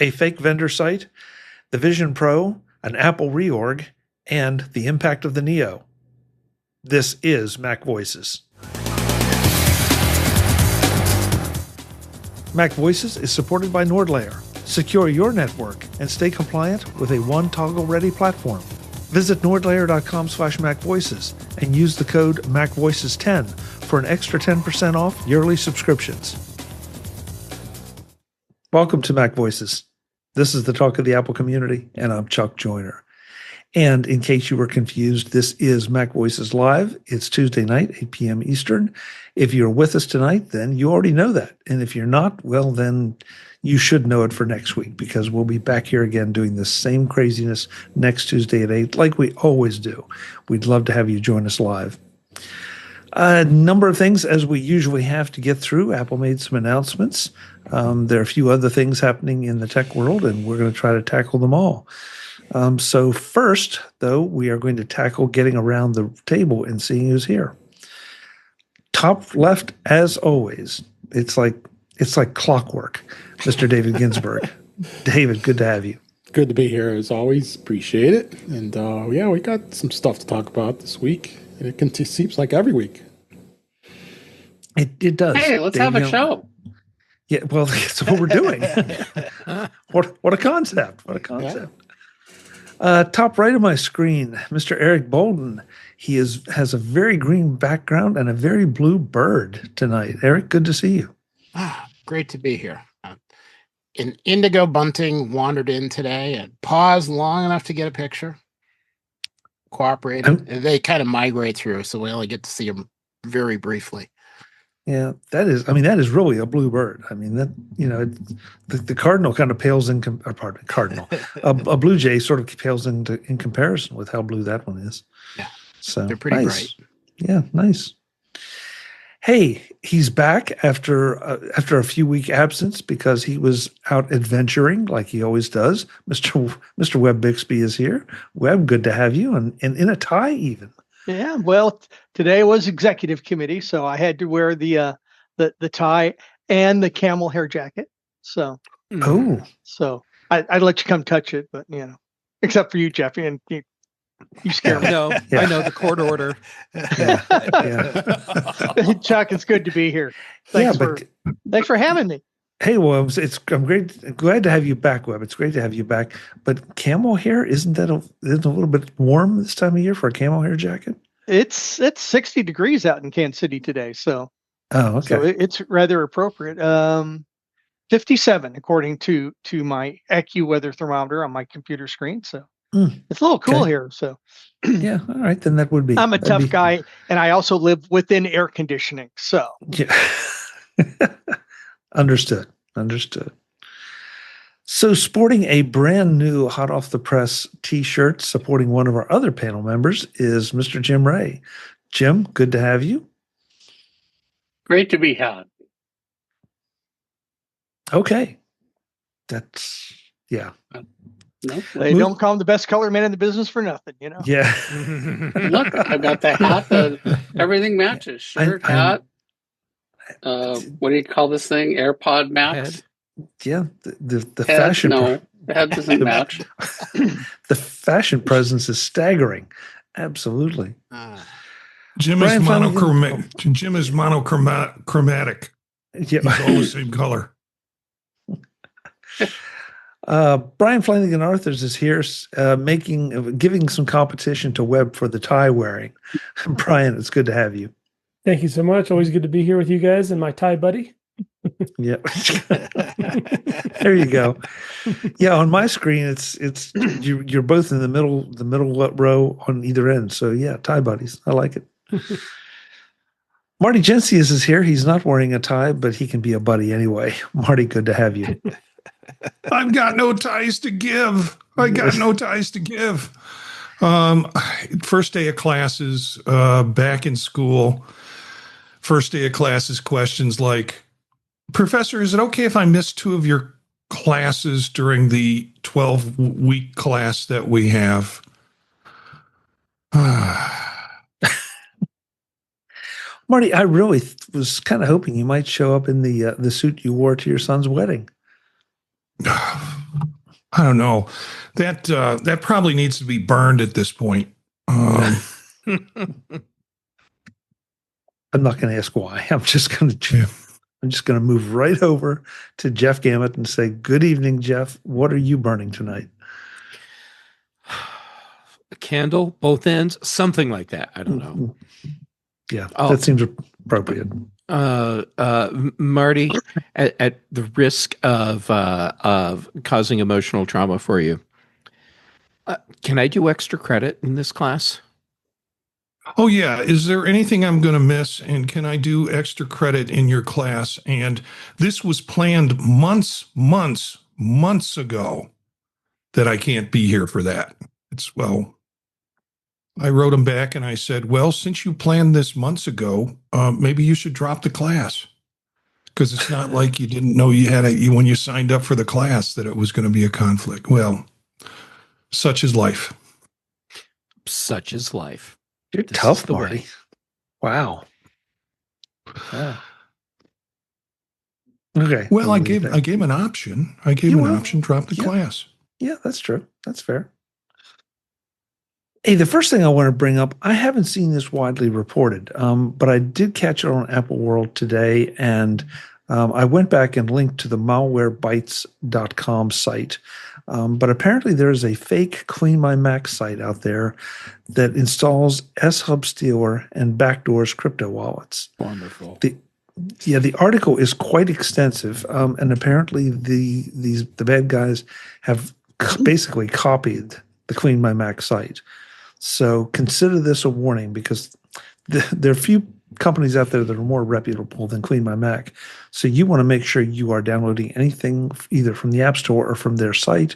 a fake vendor site, the Vision Pro, an Apple reorg, and the impact of the Neo. This is MacVoices. MacVoices is supported by NordLayer. Secure your network and stay compliant with a one-toggle-ready platform. Visit nordlayer.com/MacVoices and use the code MacVoices10 for an extra 10% off yearly subscriptions. Welcome to MacVoices. This is the talk of the Apple community, and I'm Chuck Joyner. And in case you were confused, this is MacVoices Live. It's Tuesday night, 8 p.m. Eastern. If you're with us tonight, then you already know that. And if you're not, well, then you should know it for next week, because we'll be back here again doing the same craziness next Tuesday at 8, like we always do. We'd love to have you join us live. A number of things, as we usually have to get through. Apple made some announcements. There are a few other things happening in the tech world, and we're going to try to tackle them all. So first, though, we are going to tackle getting around the table and seeing who's here. Top left, as always, it's like clockwork, Mr. David Ginsburg. David, good to have you. Good to be here, as always. Appreciate it. And yeah, we got some stuff to talk about this week. And it seems like every week. It does. Hey, let's have a show. Yeah, well, that's what we're doing. What a concept. What a concept. Yeah. Top right of my screen, Mr. Eric Bolden. He has a very green background and a very blue bird tonight. Eric, good to see you. Great to be here. An indigo bunting wandered in today and paused long enough to get a picture. Cooperated. They kind of migrate through, so we only get to see them very briefly. Yeah, that is really a blue bird. I mean, that, the cardinal kind of pales in, cardinal. A blue jay sort of pales in comparison with how blue that one is. Yeah, so they're pretty nice. bright. Yeah, nice. Hey, he's back after a few week absence because he was out adventuring like he always does. Mr. Webb Bixby is here. Webb, good to have you, and in a tie even. Yeah, well, today was executive committee, so I had to wear the tie and the camel hair jacket. So, I'd let you come touch it, but except for you, Jeffy, and you scare me. No, yeah. I know the court order. Yeah. Chuck, it's good to be here. Thanks for having me. Hey, well, I'm glad to have you back, Webb. It's great to have you back. But camel hair, isn't it a little bit warm this time of year for a camel hair jacket? It's 60 degrees out in Kansas City today, so okay. So it's rather appropriate. 57 according to my AccuWeather thermometer on my computer screen. So it's a little cool here. So yeah, all right, then that would be. I'm a tough guy, and I also live within air conditioning. So yeah. Understood. So sporting a brand new hot off the press t-shirt supporting one of our other panel members is Mr. Jim Ray. Jim, good to have you. Great to be had. Okay. That's, yeah. No, they don't call him the best color man in the business for nothing, Yeah. Look, I've got the hat. Everything matches. Shirt, hat. What do you call this thing? AirPod Max? Yeah, the head, fashion. No, the head doesn't match. The fashion presence is staggering. Absolutely. Jim is monochromatic. Jim is monochromatic. Yeah, he's all the same color. Brian Flanigan-Arthurs is here, giving some competition to Webb for the tie wearing. Brian, it's good to have you. Thank you so much. Always good to be here with you guys and my tie buddy. Yeah. There you go. Yeah, on my screen it's you're both in the middle row on either end. So yeah, tie buddies. I like it. Marty Jencius is here. He's not wearing a tie, but he can be a buddy anyway. Marty, good to have you. I've got no ties to give. First day of classes, back in school. First day of classes, questions like, Professor, is it okay if I miss 2 of your classes during the 12-week class that we have? Marty, I really was kind of hoping you might show up in the suit you wore to your son's wedding. I don't know. That probably needs to be burned at this point. I'm not going to ask why. I'm just going to move right over to Jeff Gamet and say, good evening, Jeff. What are you burning tonight? A candle, both ends, something like that. I don't know. Yeah, that seems appropriate. Marty, at the risk of causing emotional trauma for you, can I do extra credit in this class? Oh, yeah. Is there anything I'm going to miss? And can I do extra credit in your class? And this was planned months ago that I can't be here for that. I wrote him back and I said, well, since you planned this months ago, maybe you should drop the class. Because it's not like you didn't know when you signed up for the class that it was going to be a conflict. Well, such is life. Such is life. You're tough, Marty. Wow. Yeah. Okay. Well, I gave an option. I gave him an option, drop the class. Yeah, that's true. That's fair. Hey, the first thing I want to bring up, I haven't seen this widely reported, but I did catch it on Apple World today, and I went back and linked to the malwarebytes.com site. But apparently there is a fake CleanMyMac site out there that installs S-Hub Stealer and backdoors crypto wallets. Wonderful. The article is quite extensive, and apparently the bad guys have basically copied the CleanMyMac site. So consider this a warning, because there are few companies out there that are more reputable than CleanMyMac. So you want to make sure you are downloading anything either from the App Store or from their site.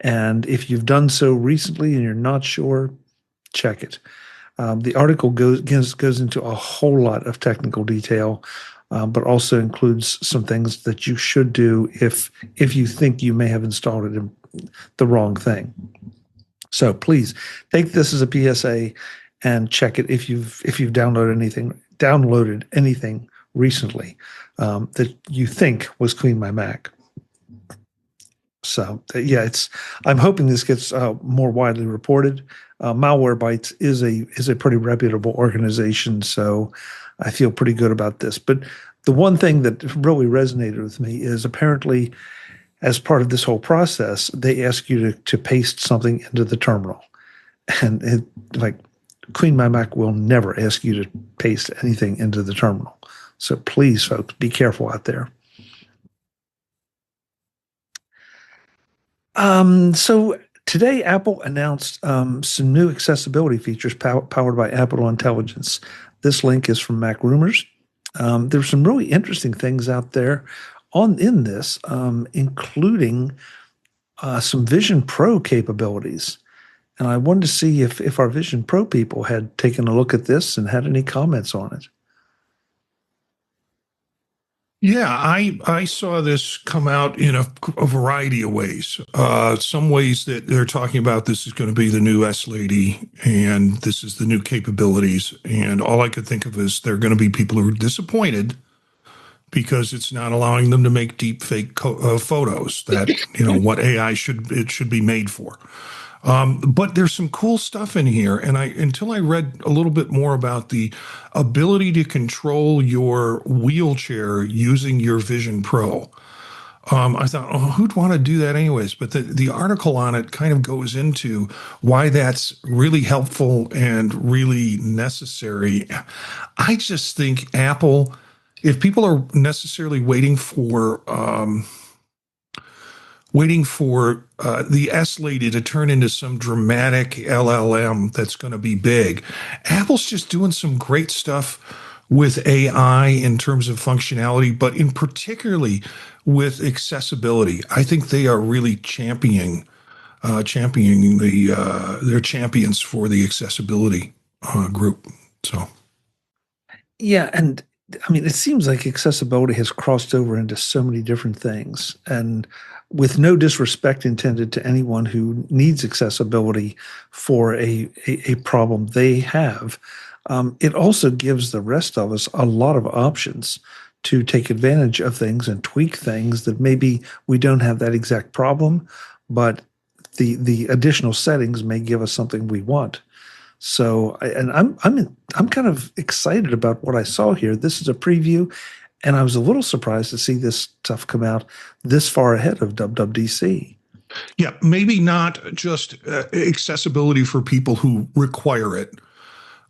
And if you've done so recently and you're not sure, check it. The article goes into a whole lot of technical detail, but also includes some things that you should do if you think you may have installed it in the wrong thing. So please take this as a PSA and check it if you've downloaded anything recently that you think was CleanMyMac. So I'm hoping this gets more widely reported. Malwarebytes is a pretty reputable organization, so I feel pretty good about this. But the one thing that really resonated with me is apparently, as part of this whole process, they ask you to paste something into the terminal. And CleanMyMac will never ask you to paste anything into the terminal. So please, folks, be careful out there. So today, Apple announced some new accessibility features powered by Apple Intelligence. This link is from Mac Rumors. There's some really interesting things out there in this, including some Vision Pro capabilities. And I wanted to see if our Vision Pro people had taken a look at this and had any comments on it. Yeah, I saw this come out in a variety of ways. Some ways that they're talking about this is going to be the new S Lady, and this is the new capabilities. And all I could think of is there are going to be people who are disappointed because it's not allowing them to make deep fake photos that, what AI should be made for. But there's some cool stuff in here. And until I read a little bit more about the ability to control your wheelchair using your Vision Pro, I thought, who'd want to do that anyways? But the article on it kind of goes into why that's really helpful and really necessary. I just think Apple, if people are necessarily waiting for the S Lady to turn into some dramatic LLM that's going to be big, Apple's just doing some great stuff with AI in terms of functionality, but in particularly with accessibility. I think they are really championing they're champions for the accessibility group. So, yeah, and I mean, it seems like accessibility has crossed over into so many different things, and with no disrespect intended to anyone who needs accessibility for a problem they have, it also gives the rest of us a lot of options to take advantage of things and tweak things that maybe we don't have that exact problem, but the additional settings may give us something we want. So, I'm kind of excited about what I saw here. This is a preview, and I was a little surprised to see this stuff come out this far ahead of WWDC. Yeah, maybe not just accessibility for people who require it,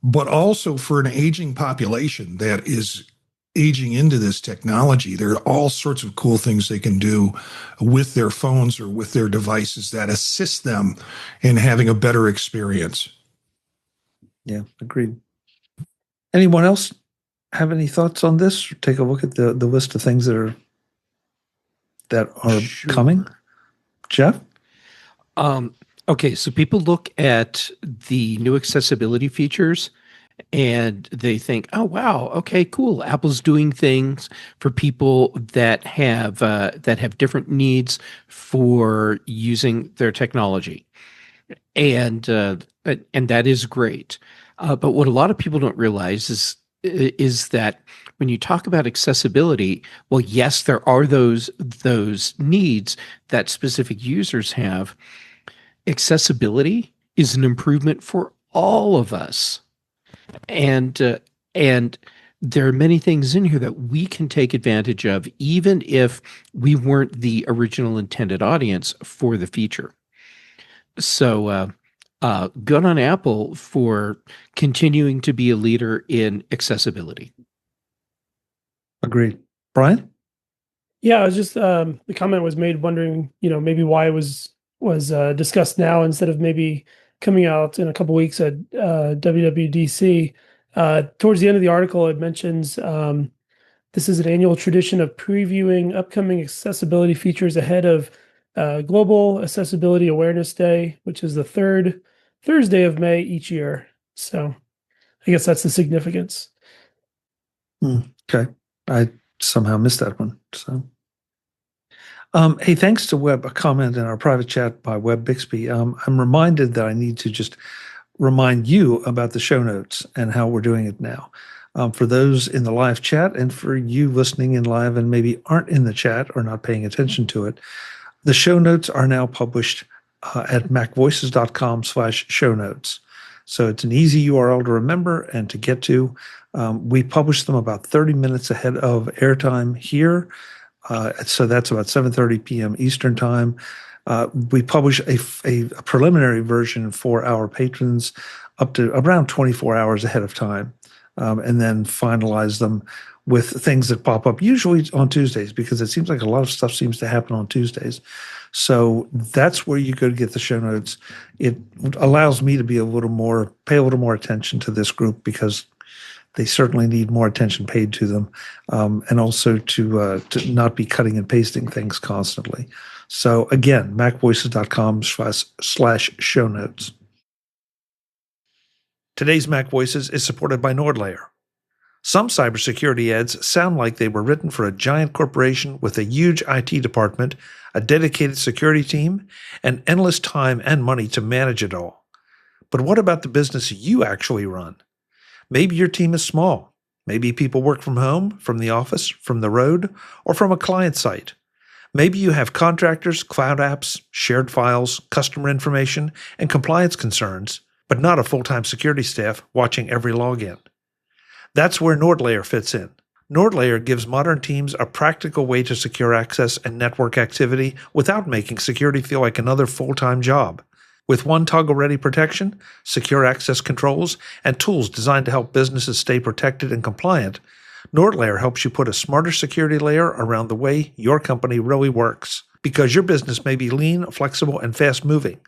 but also for an aging population that is aging into this technology. There are all sorts of cool things they can do with their phones or with their devices that assist them in having a better experience. Yeah, agreed. Anyone else have any thoughts on this? Take a look at the list of things that are Sure. coming. Jeff? Okay, so people look at the new accessibility features and they think, "Oh wow, okay, cool. Apple's doing things for people that have different needs for using their technology," and that is great. But what a lot of people don't realize is that when you talk about accessibility, well, yes, there are those needs that specific users have. Accessibility is an improvement for all of us. And there are many things in here that we can take advantage of, even if we weren't the original intended audience for the feature. So good on Apple for continuing to be a leader in accessibility. Agreed. Brian? Yeah, I was just the comment was made wondering, maybe why it was discussed now instead of maybe coming out in a couple weeks at WWDC. Towards the end of the article, it mentions this is an annual tradition of previewing upcoming accessibility features ahead of Global Accessibility Awareness Day, which is the third Thursday of May each year. So I guess that's the significance. Okay. I somehow missed that one. So, hey, thanks to Webb, a comment in our private chat by Webb Bixby. I'm reminded that I need to just remind you about the show notes and how we're doing it now. For those in the live chat and for you listening in live and maybe aren't in the chat or not paying attention to it, the show notes are now published at macvoices.com/show notes. So it's an easy URL to remember and to get to. We publish them about 30 minutes ahead of airtime here. So that's about 7:30 p.m. Eastern time. We publish a preliminary version for our patrons up to around 24 hours ahead of time, and then finalize them with things that pop up, usually on Tuesdays, because it seems like a lot of stuff seems to happen on Tuesdays. So that's where you go to get the show notes. It allows me to pay a little more attention to this group, because they certainly need more attention paid to them, and also to not be cutting and pasting things constantly. So again, macvoices.com/show notes. Today's Mac Voices is supported by NordLayer. Some cybersecurity ads sound like they were written for a giant corporation with a huge IT department, a dedicated security team, and endless time and money to manage it all. But what about the business you actually run? Maybe your team is small. Maybe people work from home, from the office, from the road, or from a client site. Maybe you have contractors, cloud apps, shared files, customer information, and compliance concerns, but not a full-time security staff watching every login. That's where NordLayer fits in. NordLayer gives modern teams a practical way to secure access and network activity without making security feel like another full-time job. With one toggle-ready protection, secure access controls, and tools designed to help businesses stay protected and compliant, NordLayer helps you put a smarter security layer around the way your company really works. Because your business may be lean, flexible, and fast-moving,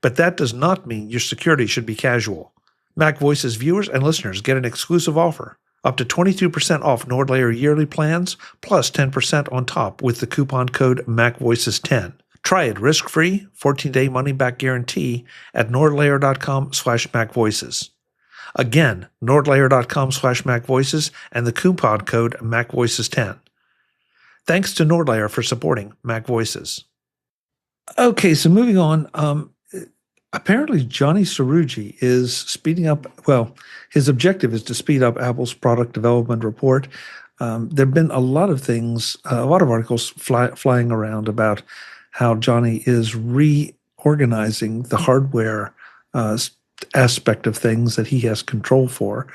but that does not mean your security should be casual. Mac Voices viewers and listeners get an exclusive offer, up to 22% off NordLayer yearly plans, plus 10% on top with the coupon code MacVoices10. Try it risk-free, 14-day money-back guarantee at nordlayer.com/MacVoices. Again, nordlayer.com/MacVoices and the coupon code MacVoices10. Thanks to NordLayer for supporting Mac Voices. Okay, so moving on. Apparently, Johnny Sarugi is speeding up. Well, his objective is to speed up Apple's product development report. There have been a lot of things, a lot of articles flying around about how Johnny is reorganizing the hardware aspect of things that he has control for.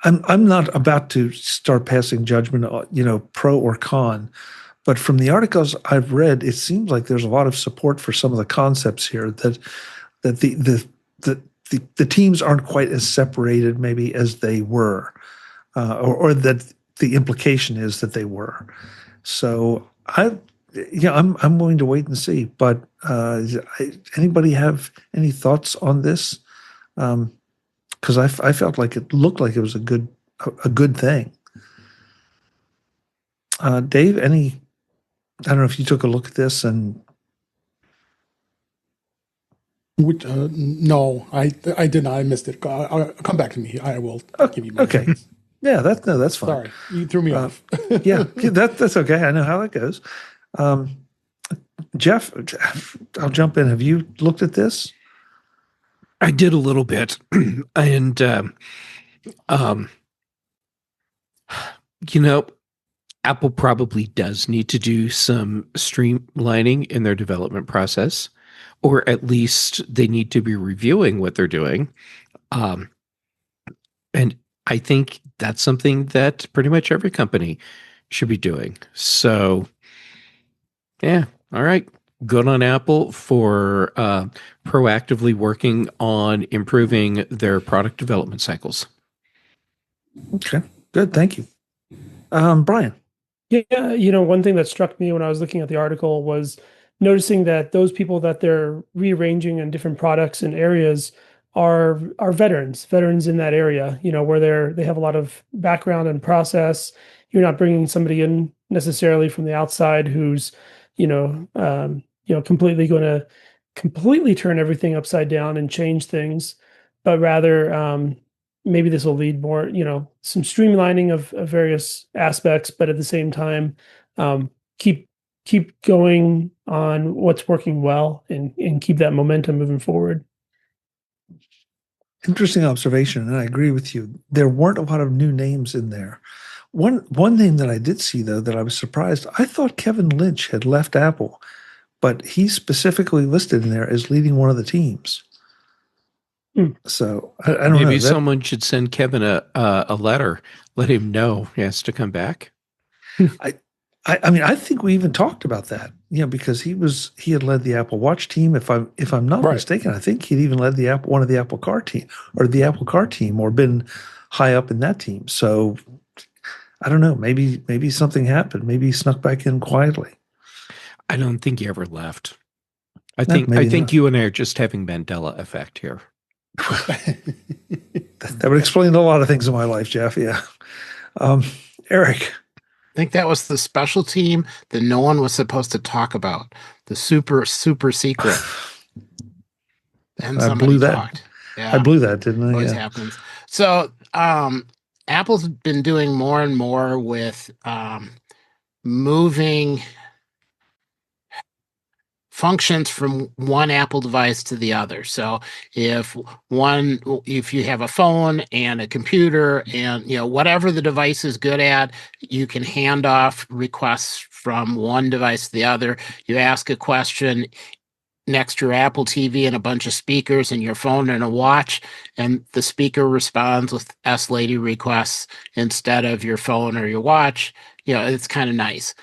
I'm not about to start passing judgment, pro or con, but from the articles I've read, it seems like there's a lot of support for some of the concepts here, that the teams aren't quite as separated maybe as they were, or that the implication is that they were. So I'm willing to wait and see. But anybody have any thoughts on this? Because I felt like it looked like it was a good thing. Dave, I don't know if you took a look at this and. No, I did not. I missed it. Come back to me. I will give you my things. Yeah, that's fine. Sorry, you threw me off. Yeah, that's okay. I know how that goes. Jeff, I'll jump in. Have you looked at this? I did a little bit, and Apple probably does need to do some streamlining in their development process, or at least they need to be reviewing what they're doing. And I think that's something that pretty much every company should be doing. So, yeah, all right. Good on Apple for proactively working on improving their product development cycles. Okay, good. Thank you. Brian. Yeah, one thing that struck me when I was looking at the article was noticing that those people that they're rearranging in different products and areas are veterans in that area, where they have a lot of background and process. You're not bringing somebody in necessarily from the outside who's, completely going to completely turn everything upside down and change things, but rather maybe this will lead more, some streamlining of various aspects, but at the same time, keep going on what's working well and keep that momentum moving forward. Interesting observation, and I agree with you. There weren't a lot of new names in there. One name that I did see, though, that I was surprised, I thought Kevin Lynch had left Apple, but he's specifically listed in there as leading one of the teams. So I don't know. Maybe someone should send Kevin a letter, let him know he has to come back. I mean, I think we even talked about that, because he had led the Apple Watch team. If I'm not mistaken, I think he'd even led one of the Apple Car team or been high up in that team. So I don't know. Maybe something happened. Maybe he snuck back in quietly. I don't think he ever left. I think you and I are just having Mandela effect here. That would explain a lot of things in my life, Jeff. Yeah. Eric. I think that was the special team that no one was supposed to talk about. The super secret. And I blew that. Talked. Yeah. I blew that, didn't I? Always happens. So Apple's been doing more and more with moving functions from one Apple device to the other. So if you have a phone and a computer and whatever the device is good at, you can hand off requests from one device to the other. You ask a question next to your Apple TV and a bunch of speakers and your phone and a watch, and the speaker responds with S-Lady requests instead of your phone or your watch. It's kind of nice.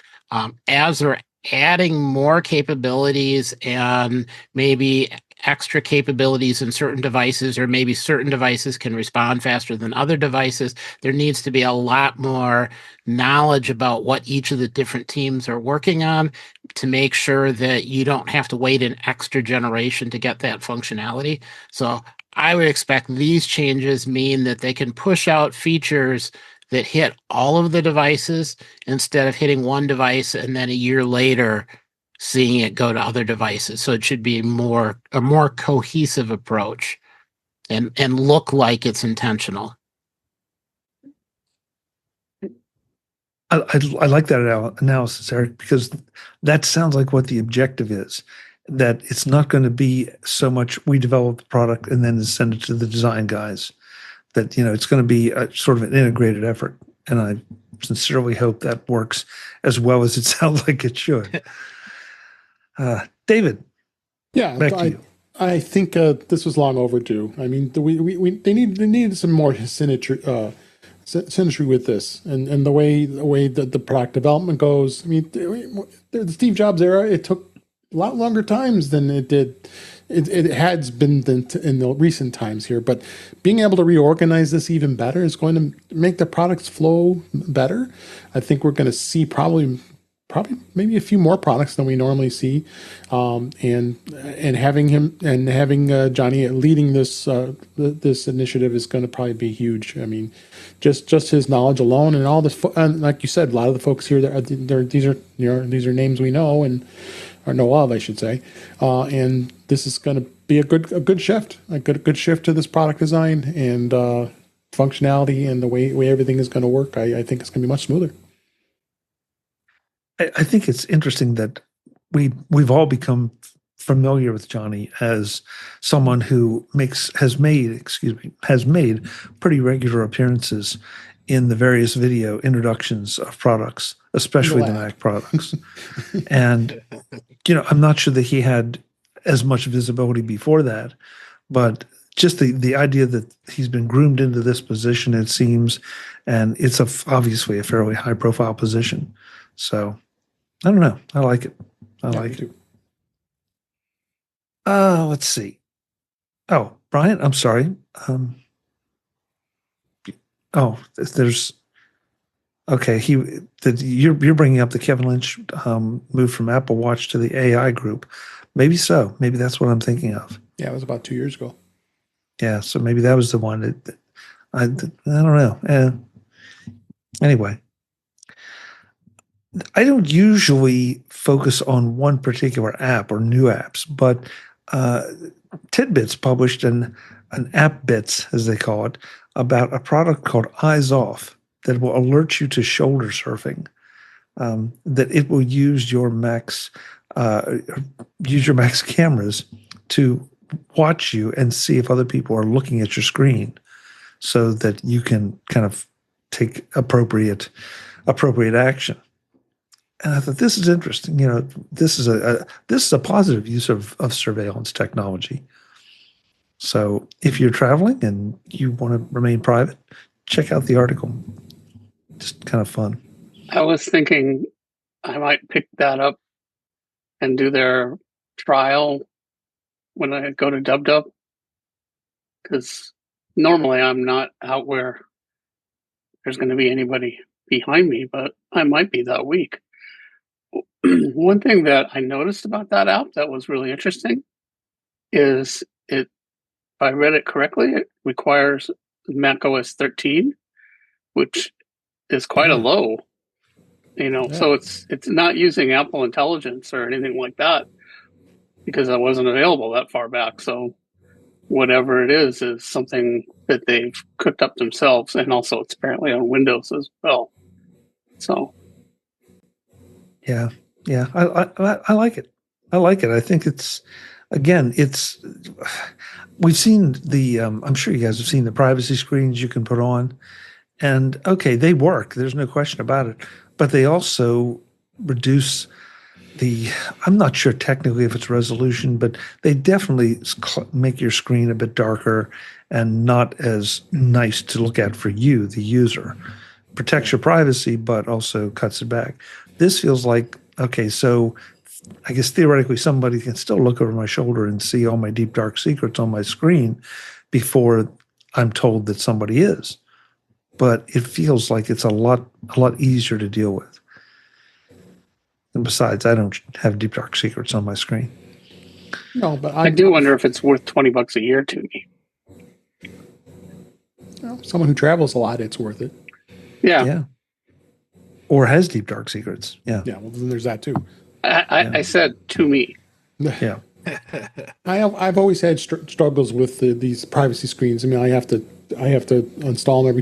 As they're adding more capabilities and maybe extra capabilities in certain devices, or maybe certain devices can respond faster than other devices, there needs to be a lot more knowledge about what each of the different teams are working on to make sure that you don't have to wait an extra generation to get that functionality. So I would expect these changes mean that they can push out features that hit all of the devices instead of hitting one device and then a year later seeing it go to other devices. So it should be a more cohesive approach and look like it's intentional. I like that analysis, Eric, because that sounds like what the objective is, that it's not going to be so much we develop the product and then send it to the design guys, that it's going to be a sort of an integrated effort. And I sincerely hope that works as well as it sounds like it should. David, Yeah, back to you. I think this was long overdue. I mean, they needed some more symmetry with this, and the way that the product development goes. I mean, the Steve Jobs era, it took a lot longer times than it did. It has been in the recent times here, but being able to reorganize this even better is going to make the products flow better. I think we're going to see probably maybe a few more products than we normally see, and having Johnny leading this initiative is going to probably be huge. I mean, just his knowledge alone, and all this, and like you said, a lot of the folks here, these are names we know or know of, I should say, and this is going to be a good shift to this product design and functionality and the way everything is going to work. I think it's going to be much smoother. I think it's interesting that we've all become familiar with Johnny as someone who has made pretty regular appearances in the various video introductions of products, especially the Mac products. And I'm not sure that he had as much visibility before that, but just the idea that he's been groomed into this position, it seems, and it's obviously a fairly high profile position. So I don't know. I like it. I like it. Let's see. Oh, Brian, I'm sorry. There's okay. You're bringing up the Kevin Lynch move from Apple Watch to the AI group. Maybe so. Maybe that's what I'm thinking of. Yeah, it was about 2 years ago. Yeah, so maybe that was the one. I don't know. Anyway. I don't usually focus on one particular app or new apps, but Tidbits published an app bits, as they call it, about a product called Eyes Off that will alert you to shoulder surfing. That it will use your Mac's cameras to watch you and see if other people are looking at your screen, so that you can kind of take appropriate action. And I thought, this is interesting. This is a positive use of surveillance technology. So if you're traveling and you want to remain private, check out the article. Just kind of fun. I was thinking I might pick that up and do their trial when I go to DubDub, because normally I'm not out where there's going to be anybody behind me, but I might be that week. One thing that I noticed about that app that was really interesting is if I read it correctly, it requires Mac OS 13, which is quite a low, so it's not using Apple Intelligence or anything like that, because that wasn't available that far back. So whatever it is something that they've cooked up themselves, and also it's apparently on Windows as well. So yeah, I like it. I think we've seen the I'm sure you guys have seen the privacy screens you can put on, and okay, they work. There's no question about it, but they also reduce I'm not sure technically if it's resolution, but they definitely make your screen a bit darker and not as nice to look at for you, the user. Protects your privacy, but also cuts it back. This feels like, okay, so I guess theoretically somebody can still look over my shoulder and see all my deep, dark secrets on my screen before I'm told that somebody is. But it feels like it's a lot easier to deal with. And besides, I don't have deep, dark secrets on my screen. No, but I do wonder if it's worth $20 a year to me. Well, someone who travels a lot, it's worth it. Yeah. Or has deep, dark secrets. Yeah. Yeah, well, then there's that too. I said to me. Yeah. I've always had struggles with these privacy screens. I mean, I have to install them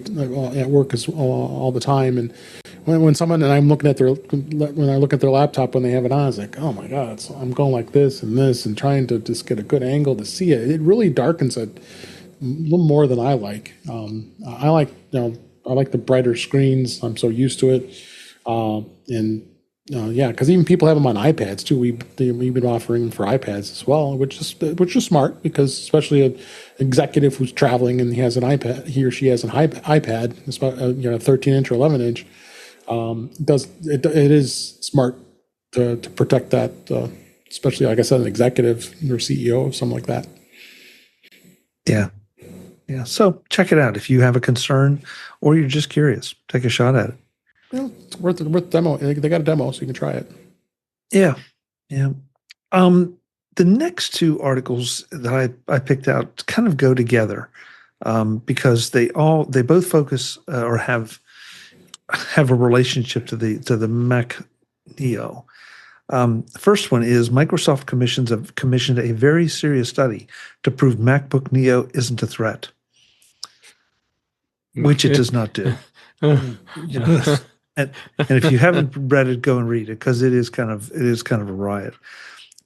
at work all the time, and when someone and I'm looking at when I look at their laptop when they have it on, it's like, oh my god! So I'm going like this and trying to just get a good angle to see it. It really darkens it a little more than I like. I like the brighter screens. I'm so used to it, and Yeah, because even people have them on iPads too. We've been offering them for iPads as well, which is smart because especially an executive who's traveling and he has an iPad, he or she has an iPad, it's about 13-inch or 11-inch. It is smart to protect that, especially like I said, an executive or CEO or something like that. Yeah. Yeah. So check it out. If you have a concern or you're just curious, take a shot at it. Well, it's worth demo. They got a demo, so you can try it. Yeah. Yeah. The next two articles that I picked out kind of go together because they both focus or have a relationship to the Mac Neo. The first one is Microsoft commissioned a very serious study to prove MacBook Neo isn't a threat, which it does not do. You know, and if you haven't read it, go and read it because it is kind of a riot.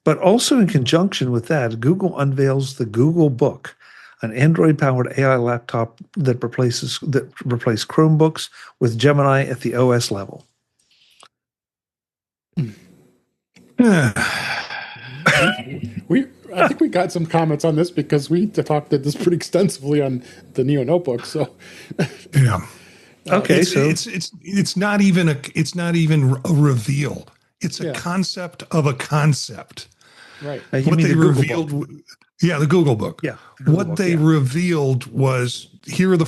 But also in conjunction with that, Google unveils the Google Book, an Android-powered AI laptop that replaces Chromebooks with Gemini at the OS level. I think we got some comments on this because we talked this pretty extensively on the Neo notebook. So, yeah. Okay, it's not even a reveal. It's a concept of a concept. Right. What they revealed, the Google Book. Yeah. What they revealed was here are the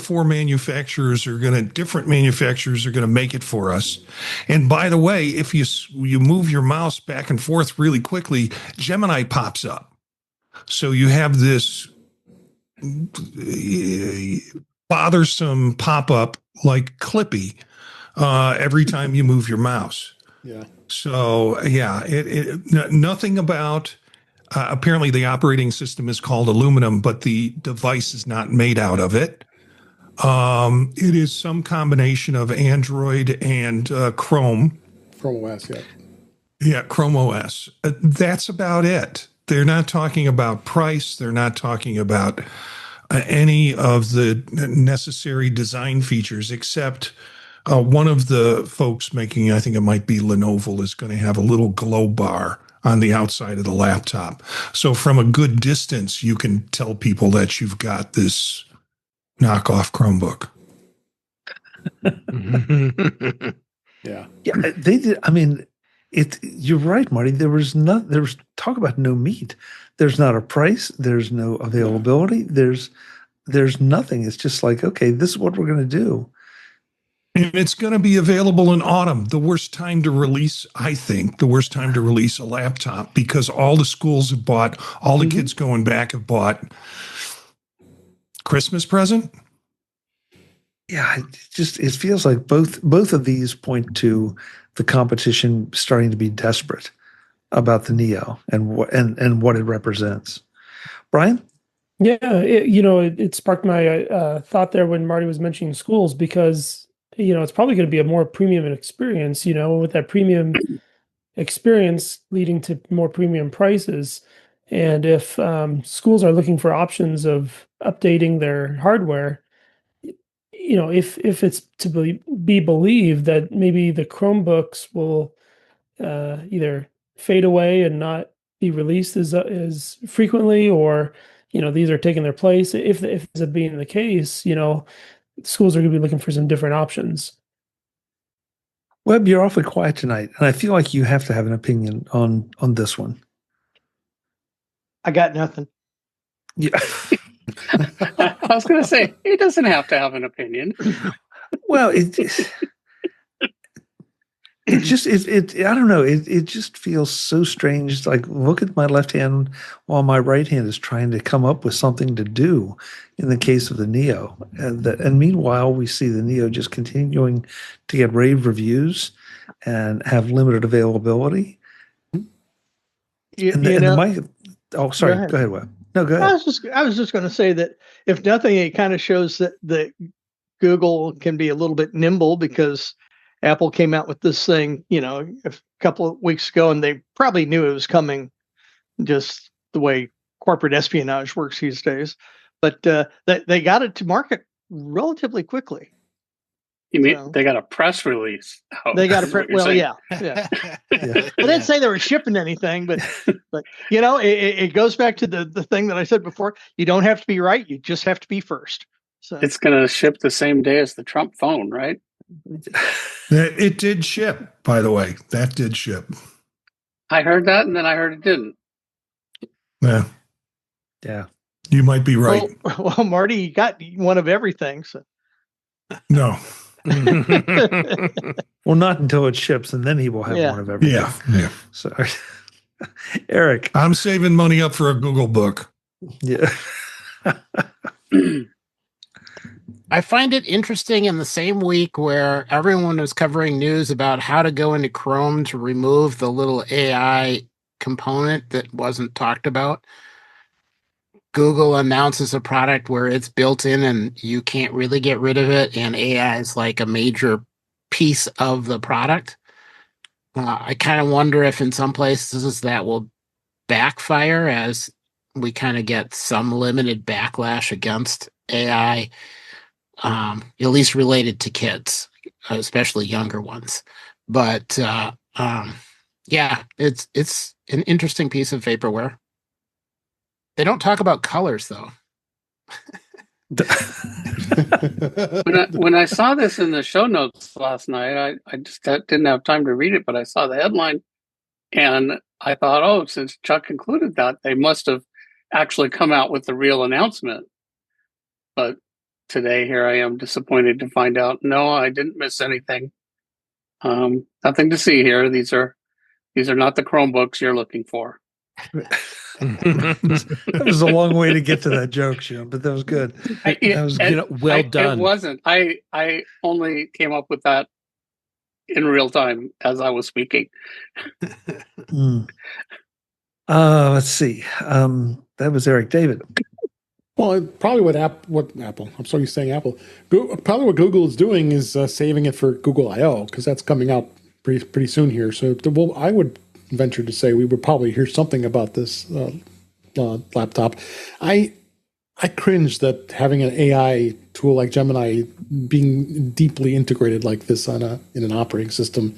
different manufacturers are going to make it for us. And by the way, if you move your mouse back and forth really quickly, Gemini pops up. So you have this bothersome pop-up like Clippy every time you move your mouse. Yeah. So nothing about. Apparently, the operating system is called aluminum, but the device is not made out of it. It is some combination of Android and Chrome. Chrome OS, yeah. Yeah, Chrome OS. That's about it. They're not talking about price. They're not talking about any of the necessary design features, except one of the folks making, I think it might be Lenovo, is going to have a little glow bar on the outside of the laptop. So from a good distance, you can tell people that you've got this knockoff Chromebook. Yeah. Yeah, they did. I mean, you're right, Marty. There was talk about no meat. There's not a price. There's no availability. There's nothing. It's just like, okay, this is what we're going to do. And it's going to be available in autumn, the worst time to release a laptop because all the schools have bought, all the kids going back have bought Christmas present. Yeah, it feels like both of these point to the competition starting to be desperate about the Neo and what it represents. Brian? Yeah, it sparked my thought there when Marty was mentioning schools because it's probably going to be a more premium experience, with that premium experience leading to more premium prices. And if schools are looking for options of updating their hardware, if it's to be believed that maybe the Chromebooks will either fade away and not be released as frequently, or these are taking their place. If this being the case, schools are going to be looking for some different options. Webb, you're awfully quiet tonight, and I feel like you have to have an opinion on this one. I got nothing. Yeah. I was going to say, he doesn't have to have an opinion. Well, it just I don't know. It just feels so strange. It's like, look at my left hand while my right hand is trying to come up with something to do in the case of the Neo. And meanwhile, we see the Neo just continuing to get rave reviews and have limited availability. Sorry. Go ahead, Webb. No, go ahead. I was just going to say that if nothing, it kind of shows that Google can be a little bit nimble because Apple came out with this thing, a couple of weeks ago, and they probably knew it was coming, just the way corporate espionage works these days. But they got it to market relatively quickly. You mean So- they got a press release out? They got is what to you're well, saying. yeah. Yeah. I didn't say they were shipping anything, but it goes back to the thing that I said before. You don't have to be right; you just have to be first. So It's going to ship the same day as the Trump phone, right? It did ship, by the way. That did ship. I heard that, and then I heard it didn't. Yeah, Yeah. you might be right. well, Marty, you got one of everything. So No. Well, not until it ships, and then he will have Yeah. one of everything. Yeah. So, Eric. I'm saving money up for a Google book. Yeah. I find it interesting in the same week where everyone was covering news about how to go into Chrome to remove the little AI component that wasn't talked about. Google announces a product where it's built in and you can't really get rid of it, and AI is like a major piece of the product. I kind of wonder if in some places that will backfire as we kind of get some limited backlash against AI. At least related to kids, especially younger ones. But yeah, it's an interesting piece of vaporware. They don't talk about colors though. When I saw this in the show notes last night, I just didn't have time to read it, but I saw the headline and I thought, oh, since Chuck included that, they must have actually come out with the real announcement. But today, here I am disappointed to find out, no, I didn't miss anything. Nothing to see here. These are not the Chromebooks you're looking for. That was a long way to get to that joke, Jim, but that was good. That was well done. It wasn't. I only came up with that in real time as I was speaking. Let's see. That was Eric. David. Well, probably what Apple. I'm sorry, saying Apple. Probably what Google is doing is saving it for Google I/O because that's coming out pretty soon here. So, I would venture to say we would probably hear something about this laptop. I cringe that having an AI tool like Gemini being deeply integrated like this in an operating system.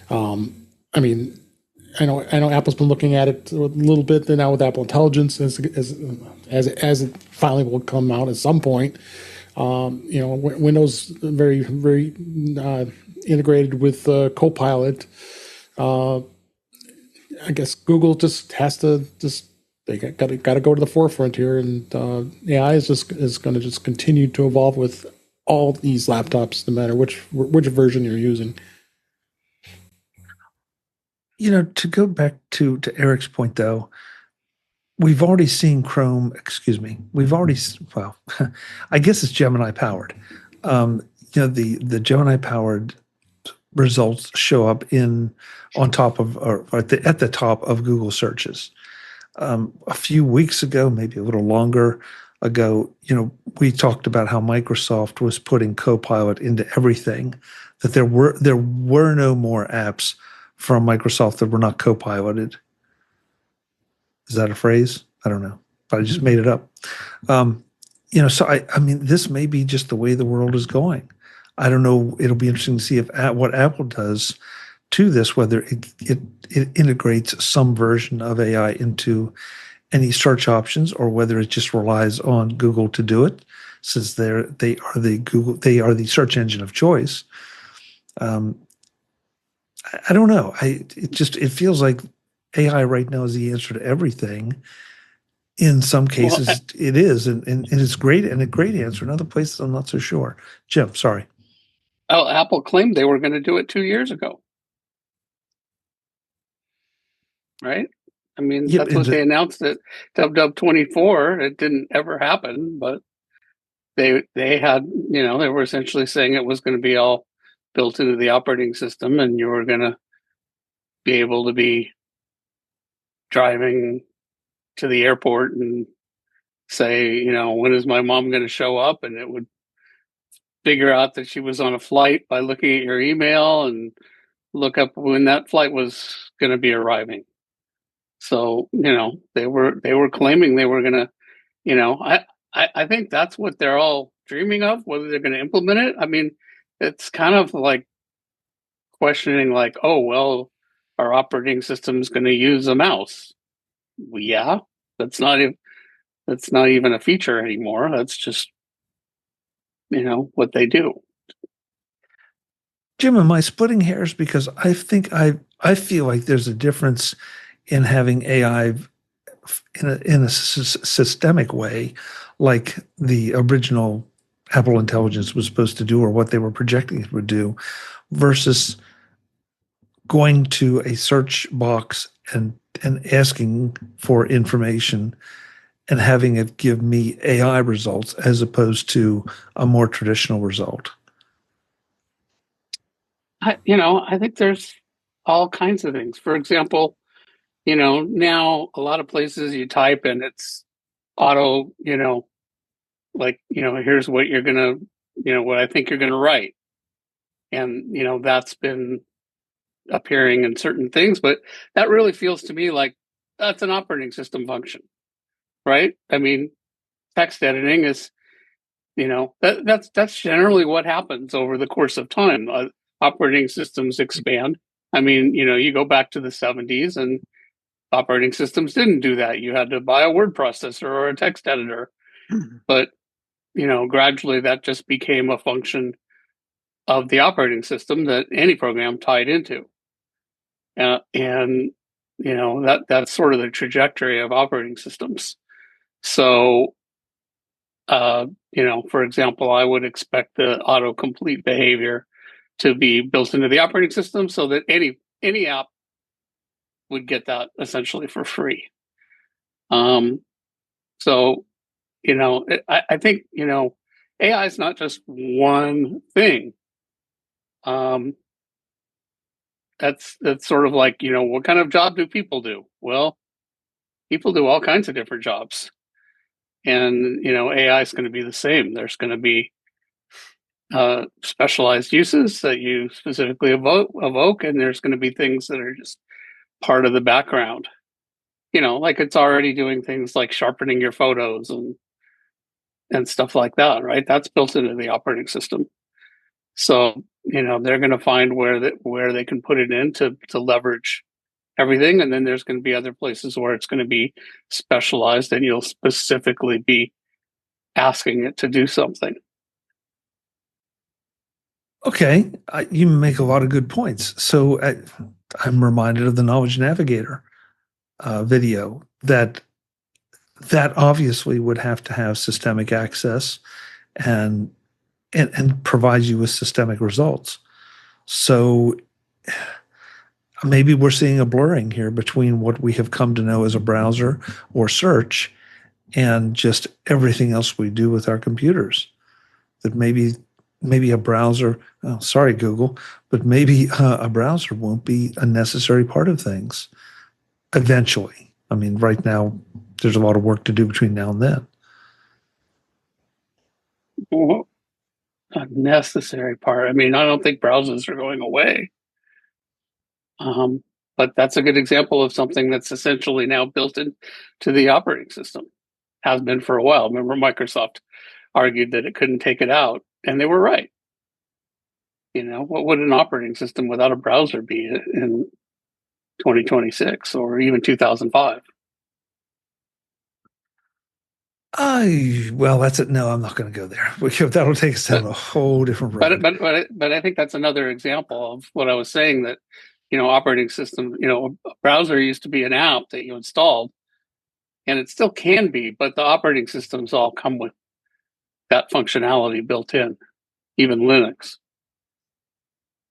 I mean, I know Apple's been looking at it a little bit now with Apple Intelligence as it finally will come out at some point. Windows very integrated with Copilot. I guess Google just has to they got to go to the forefront here, and AI is going to just continue to evolve with all these laptops, no matter which version you're using. To go back to Eric's point, though, we've already seen Chrome. Excuse me. I guess it's Gemini powered. The Gemini powered results show up on top of or at the top of Google searches. A few weeks ago, maybe a little longer ago, we talked about how Microsoft was putting Copilot into everything. That there were no more apps from Microsoft that were not co-piloted. Is that a phrase? I don't know, but I just made it up. So I mean, this may be just the way the world is going. I don't know. It'll be interesting to see what Apple does to this, whether it integrates some version of AI into any search options, or whether it just relies on Google to do it, since they are the search engine of choice. I don't know. It feels like AI right now is the answer to everything. In some cases, it is, and it's great, and a great answer. In other places, I'm not so sure. Jim, sorry. Oh, Apple claimed they were going to do it 2 years ago, right? I mean, that's what they announced at WW24. It didn't ever happen, but they had, they were essentially saying it was going to be all built into the operating system, and you were going to be able to be driving to the airport and say, when is my mom going to show up? And it would figure out that she was on a flight by looking at your email and look up when that flight was going to be arriving. So, they were claiming they were going to, I think that's what they're all dreaming of, whether they're going to implement it. I mean, it's kind of like questioning, like, oh, well, our operating system is going to use a mouse. Well, yeah, that's not even a feature anymore. That's just, what they do. Jim, am I splitting hairs? Because I think I feel like there's a difference in having AI in a systemic way, like the original Apple Intelligence was supposed to do, or what they were projecting it would do, versus going to a search box and asking for information and having it give me AI results as opposed to a more traditional result. I think there's all kinds of things. For example, now a lot of places you type and it's auto, like, here's what you're going to, what I think you're going to write. And, that's been appearing in certain things, but that really feels to me like that's an operating system function, right? I mean, text editing is, that's generally what happens over the course of time. Operating systems expand. I mean, you go back to the 70s and operating systems didn't do that. You had to buy a word processor or a text editor. But, gradually that just became a function of the operating system that any program tied into. And that's sort of the trajectory of operating systems. So, for example, I would expect the autocomplete behavior to be built into the operating system so that any app would get that essentially for free. So, I think, AI is not just one thing. That's sort of like, what kind of job do people do? Well, people do all kinds of different jobs. And, AI is going to be the same. There's going to be specialized uses that you specifically evoke, and there's going to be things that are just part of the background. Like it's already doing things like sharpening your photos and stuff like that, right? That's built into the operating system. So, they're going to find where they can put it in to leverage everything. And then there's going to be other places where it's going to be specialized and you'll specifically be asking it to do something. Okay, you make a lot of good points. So I'm reminded of the Knowledge Navigator video that obviously would have to have systemic access and provide you with systemic results. So maybe we're seeing a blurring here between what we have come to know as a browser or search and just everything else we do with our computers. That maybe a browser, sorry, Google, but maybe a browser won't be a necessary part of things eventually. I mean, right now, there's a lot of work to do between now and then. Well, a necessary part. I mean, I don't think browsers are going away. But that's a good example of something that's essentially now built into the operating system. Has been for a while. Remember, Microsoft argued that it couldn't take it out, and they were right. What would an operating system without a browser be in 2026 or even 2005? Well, that's it. No, I'm not going to go there. That'll take us down a whole different road. But I think that's another example of what I was saying, that operating system, a browser used to be an app that you installed, and it still can be, but the operating systems all come with that functionality built in, even Linux.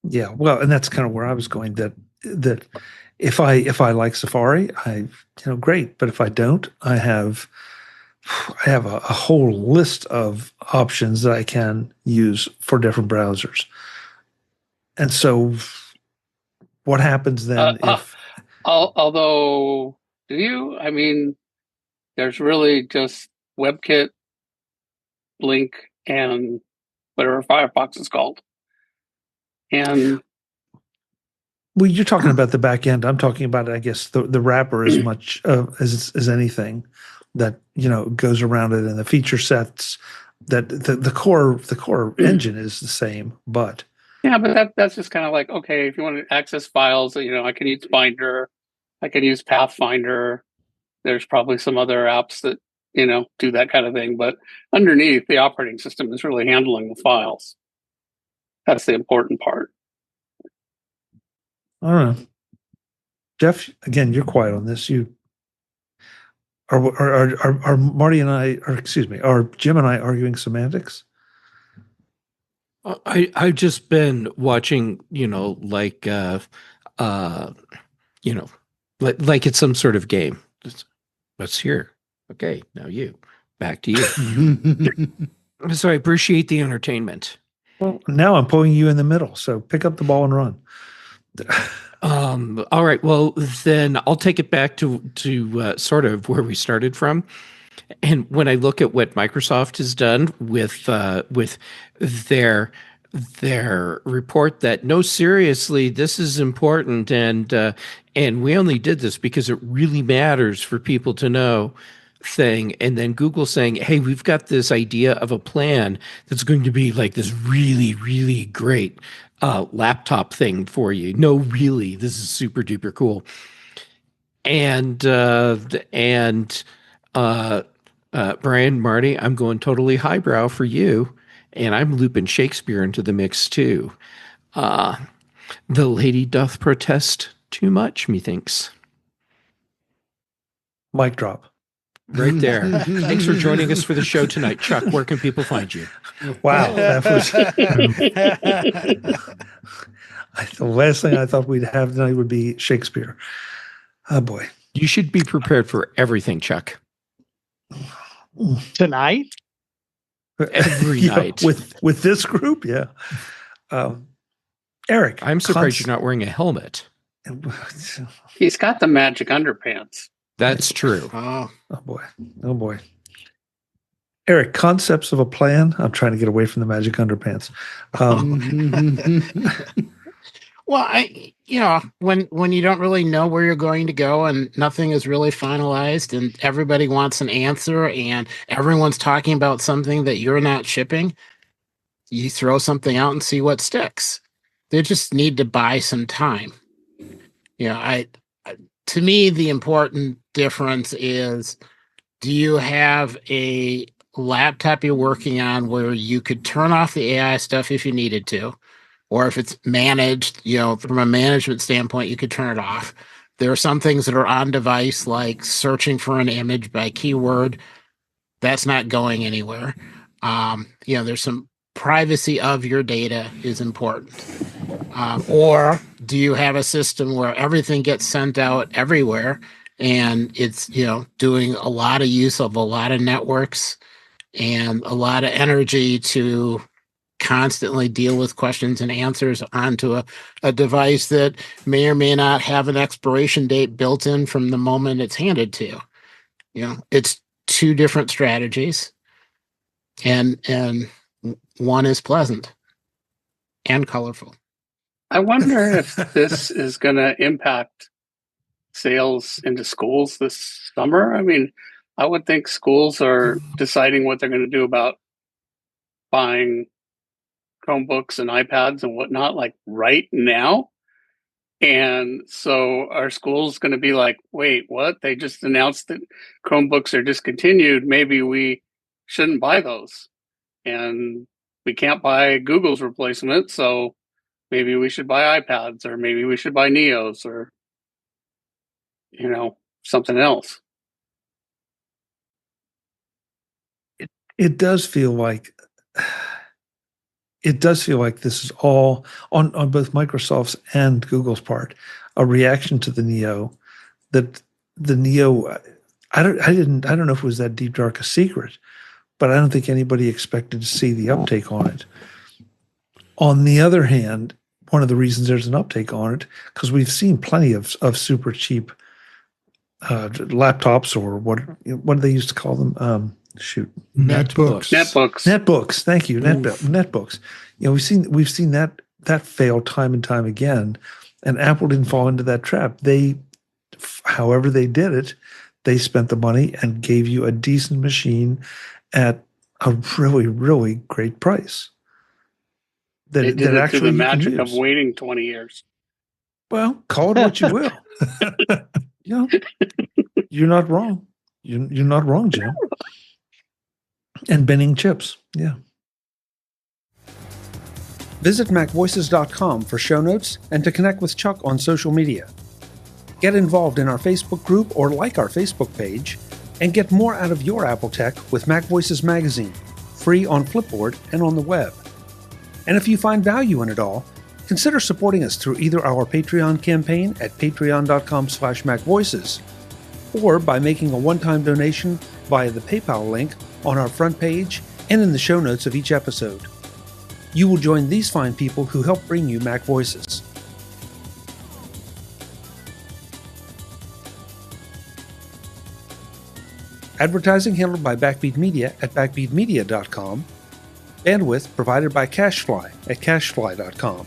Yeah, well, and that's kind of where I was going. That if I like Safari, great. But if I don't, I have a whole list of options that I can use for different browsers. And so, what happens then if? Although, do you? I mean, there's really just WebKit, Blink, and whatever Firefox is called. And well, you're talking about the back end. I'm talking about, I guess, the wrapper as much as anything that goes around it, and the feature sets that the core engine is the same, but Yeah, but that's just kind of like, okay, if you want to access files, I can use Finder, I can use Pathfinder. There's probably some other apps that, do that kind of thing. But underneath, the operating system is really handling the files. That's the important part. I don't know. Jeff, again, you're quiet on this. You are Marty and I, or excuse me, are Jim and I arguing semantics? I've just been watching, like it's some sort of game. Let's hear. Okay, now you. Back to you. So I appreciate the entertainment. Well, now I'm pulling you in the middle, so pick up the ball and run. All right. Well, then I'll take it back to sort of where we started from. And when I look at what Microsoft has done with their report that no, seriously, this is important, and we only did this because it really matters for people to know thing, and then Google saying, hey, we've got this idea of a plan that's going to be like this really, really great laptop thing for you. No, really, this is super duper cool. And Brian, Marty, I'm going totally highbrow for you, and I'm looping Shakespeare into the mix too. The lady doth protest too much, methinks. Mic drop. Right there. Thanks for joining us for the show tonight. Chuck, where can people find you? Wow. That was the last thing I thought we'd have tonight would be Shakespeare. Oh, boy. You should be prepared for everything, Chuck. Tonight? Every night. With this group, yeah. Eric. I'm surprised you're not wearing a helmet. He's got the magic underpants. That's true. Oh boy. Eric, concepts of a plan. I'm trying to get away from the magic underpants. Well, when you don't really know where you're going to go and nothing is really finalized and everybody wants an answer and everyone's talking about something that you're not shipping, you throw something out and see what sticks. They just need to buy some time. To me, the important difference is, do you have a laptop you're working on where you could turn off the AI stuff if you needed to, or if it's managed, from a management standpoint, you could turn it off. There are some things that are on device, like searching for an image by keyword. That's not going anywhere. There's some privacy of your data is important. Or do you have a system where everything gets sent out everywhere and it's, doing a lot of use of a lot of networks and a lot of energy to constantly deal with questions and answers onto a device that may or may not have an expiration date built in from the moment it's handed to you? It's two different strategies, and one is pleasant and colorful. I wonder if this is going to impact sales into schools this summer. I mean, I would think schools are deciding what they're going to do about buying Chromebooks and iPads and whatnot, like right now. And so are schools going to be like, wait, what? They just announced that Chromebooks are discontinued. Maybe we shouldn't buy those. And we can't buy Google's replacement, so maybe we should buy iPads, or maybe we should buy Neos, or, something else. It does feel like this is all on both Microsoft's and Google's part, a reaction to the Neo. That the Neo, I don't know if it was that deep dark a secret, but I don't think anybody expected to see the uptake on it. On the other hand, one of the reasons there's an uptake on it, because we've seen plenty of super cheap laptops, or what do they used to call them? Netbooks. Thank you. Netbooks. We've seen that fail time and time again, and Apple didn't fall into that trap. However they did it, they spent the money and gave you a decent machine at a really, really great price. They did it through the you can magic of use. waiting 20 years. Well, call it what you will. Yeah, you're not wrong. You're not wrong, Jim. And binning chips. Yeah. Visit MacVoices.com for show notes and to connect with Chuck on social media. Get involved in our Facebook group or like our Facebook page, and get more out of your Apple tech with MacVoices Magazine, free on Flipboard and on the web. And if you find value in it all, consider supporting us through either our Patreon campaign at patreon.com/MacVoices or by making a one-time donation via the PayPal link on our front page and in the show notes of each episode. You will join these fine people who help bring you Mac Voices. Advertising handled by Backbeat Media at backbeatmedia.com. Bandwidth provided by CacheFly at cachefly.com.